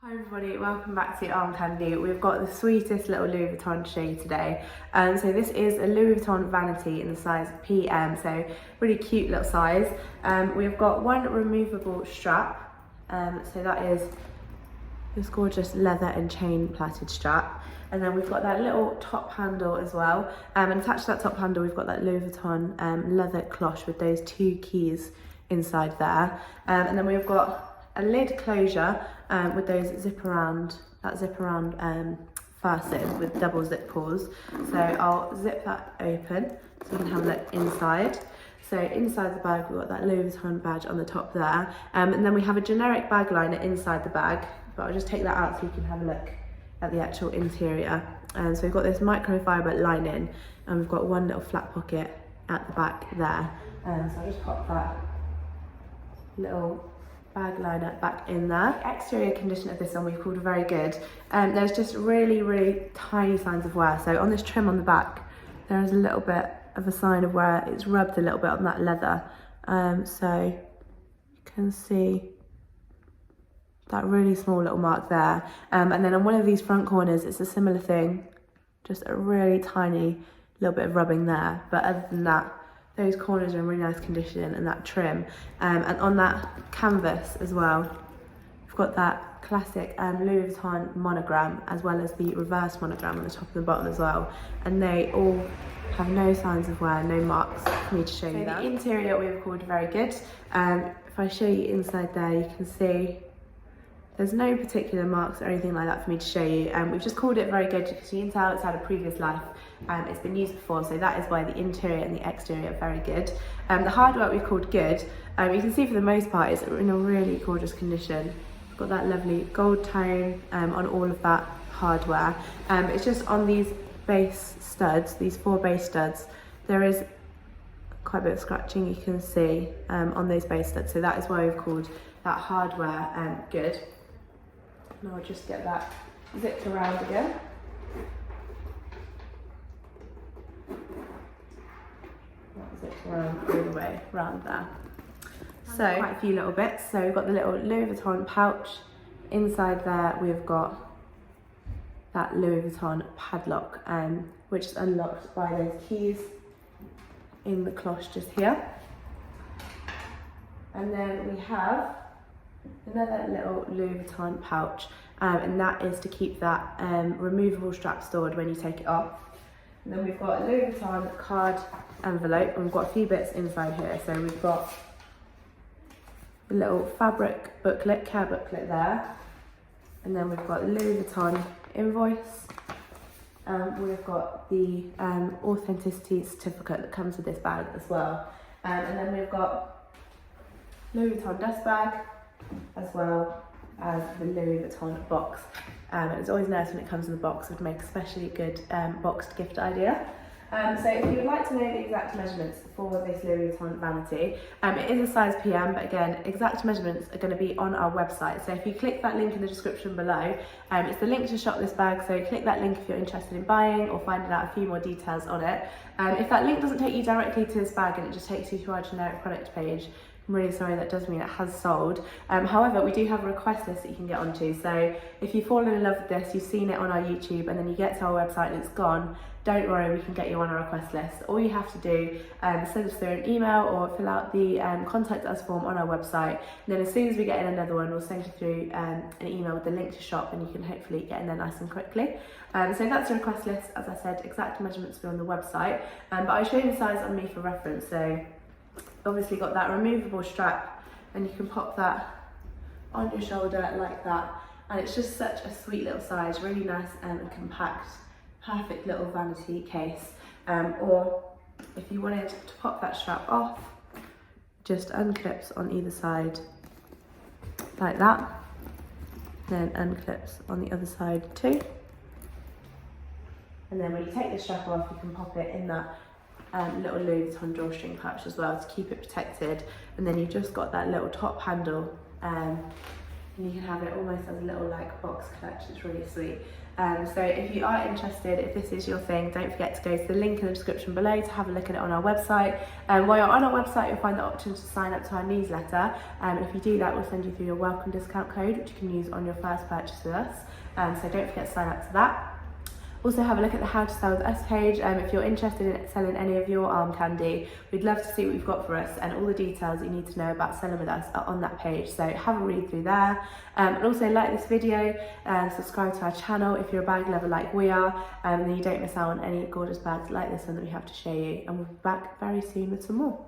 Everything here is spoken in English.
Hi everybody, welcome back to Armcandy. We've got the sweetest little Louis Vuitton to show you today. So this is a Louis Vuitton Vanity in the size PM, so really cute little size. We've got one removable strap, so that is this gorgeous leather and chain plaited strap. And then we've got that little top handle as well. And attached to that top handle, we've got that Louis Vuitton leather cloche with those two keys inside there. And then we've got a lid closure with those zip around fasten with double zip pulls. So I'll zip that open so you can have a look inside. So inside the bag, we've got that Louis Vuitton badge on the top there. And then we have a generic bag liner inside the bag, but I'll just take that out so you can have a look at the actual interior. So we've got this microfiber lining, and we've got one little flat pocket at the back there. So I'll just pop that little bag liner back in there. The exterior condition of this one we've called very good. There's just really tiny signs of wear. So on this trim on the back, there is a little bit of a sign of where it's rubbed a little bit on that leather. So you can see that really small little mark there. And then on one of these front corners, it's a similar thing, just a really tiny little bit of rubbing there. But other than that, those corners are in really nice condition, and that trim. And on that canvas as well, we've got that classic Louis Vuitton monogram, as well as the reverse monogram on the top and the bottom as well. And they all have no signs of wear, no marks for me to show you. The interior we've called very good. If I show you inside there, you can see there's no particular marks or anything like that for me to show you. We've just called it very good because you can tell it's had a previous life. It's been used before, so that is why the interior and the exterior are very good. The hardware we've called good. You can see for the most part it's in a really gorgeous condition. Got that lovely gold tone on all of that hardware. It's just on these base studs, these 4 base studs, there is quite a bit of scratching you can see on those base studs, so that is why we've called that hardware good. And I'll just get that zipped around again. That zipped around all the way around there. So quite a few little bits. So we've got the little Louis Vuitton pouch. Inside there we've got that Louis Vuitton padlock, which is unlocked by those keys in the cloche just here. And then we have another little Louis Vuitton pouch, and that is to keep that removable strap stored when you take it off. And then we've got a Louis Vuitton card envelope, and we've got a few bits inside here. So we've got a little fabric booklet, care booklet there, and then we've got a Louis Vuitton invoice. We've got the authenticity certificate that comes with this bag as well, and then we've got Louis Vuitton dust bag, as well as the Louis Vuitton box. It's always nice when it comes in the box. It would make a especially good boxed gift idea. So if you would like to know the exact measurements for this Louis Vuitton Vanity, it is a size PM, but again, exact measurements are going to be on our website. So if you click that link in the description below, it's the link to shop this bag, so click that link if you're interested in buying or finding out a few more details on it. If that link doesn't take you directly to this bag and it just takes you to our generic product page, I'm really sorry, that does mean it has sold. However, we do have a request list that you can get onto. So if you've fallen in love with this, you've seen it on our YouTube, and then you get to our website and it's gone, don't worry, we can get you on our request list. All you have to do is send us through an email or fill out the contact us form on our website. And then as soon as we get in another one, we'll send you through an email with the link to shop, and you can hopefully get in there nice and quickly. So that's the request list. As I said, exact measurements will be on the website. But I show you the size on me for reference. So obviously got that removable strap, and you can pop that on your shoulder like that, and it's just such a sweet little size, really nice and compact, perfect little vanity case. Or if you wanted to pop that strap off, just unclips on either side like that, then unclips on the other side too, and then when you take the strap off, you can pop it in that little Louis Vuitton drawstring pouch as well to keep it protected. And then you've just got that little top handle. and you can have it almost as a little like box clutch. It's really sweet. So if you are interested, if this is your thing, don't forget to go to the link in the description below to have a look at it on our website. While you're on our website, you'll find the option to sign up to our newsletter. If you do that, we'll send you through your welcome discount code, which you can use on your first purchase with us. So don't forget to sign up to that. Also have a look at the How to Sell with Us page. If you're interested in selling any of your Armcandy, we'd love to see what you've got for us, and all the details you need to know about selling with us are on that page. So have a read through there. And also like this video and subscribe to our channel if you're a bag lover like we are, and then you don't miss out on any gorgeous bags like this one that we have to show you. And we'll be back very soon with some more.